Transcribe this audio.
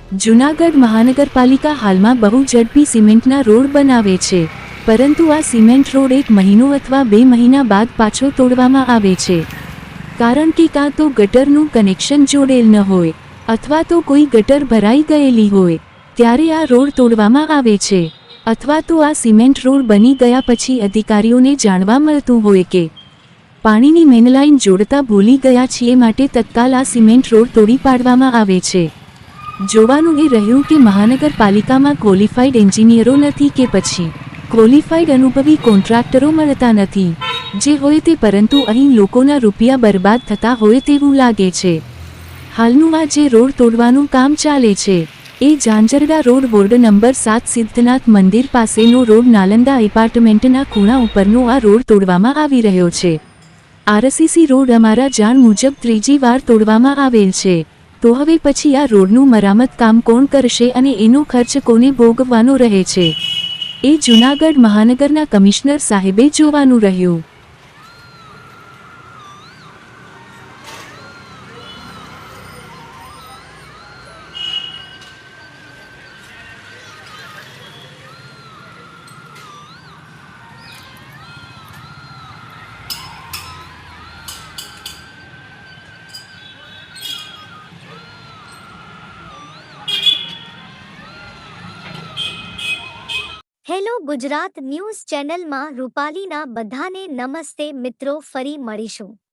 જૂનાગઢ મહાનગરપાલિકા હાલમાં બહુ ઝડપી સિમેન્ટના રોડ બનાવે છે, પરંતુ આ સિમેન્ટ રોડ 1 મહિનો અથવા 2 મહિના બાદ પાછો તોડવામાં આવે છે, કારણ કે કાં તો ગટરનું કનેક્શન જોડેલ ન હોય અથવા તો કોઈ ગટર ભરાઈ ગયેલી હોય ત્યારે આ રોડ તોડવામાં આવે છે, અથવા તો આ સિમેન્ટ રોડ બની ગયા પછી અધિકારીઓને જાણવા મળતું હોય કે પાણીની મેનલાઇન જોડતા ભૂલી ગયા છીએ, માટે તત્કાલ આ સિમેન્ટ રોડ તોડી પાડવામાં આવે છે। જોવાનું એ રહ્યું કે મહાનગરપાલિકામાં ક્વોલિફાઈડ એન્જિનિયરો નથી કે પછી ક્વોલિફાઈડ અનુભવી કોન્ટ્રાક્ટરો મળતા નથી, જે હોય તે, પરંતુ અહીં લોકોના રૂપિયા બરબાદ થતા હોય તેવું લાગે છે। હાલનું આ જે રોડ તોડવાનું કામ ચાલે છે એ Zanzarda road ward number 7 Siddhnath મંદિર પાસેનો રોડ નાલંદા એપાર્ટમેન્ટના ખૂણા ઉપરનો આ રોડ તોડવામાં આવી રહ્યો છે। આરસીસી રોડ અમારા જાણ મુજબ ત્રીજી વાર તોડવામાં આવેલ છે, તો હવે પછી આ રોડનું મરામત કામ કોણ કરશે અને એનો ખર્ચ કોને ભોગવવાનો રહે છે એ જૂનાગઢ મહાનગરના કમિશનર સાહેબે જોવાનું રહ્યું। હેલો ગુજરાત ન્યૂઝ ચેનલમાં રૂપાલીના બધાને નમસ્તે મિત્રો, ફરી મળીશું।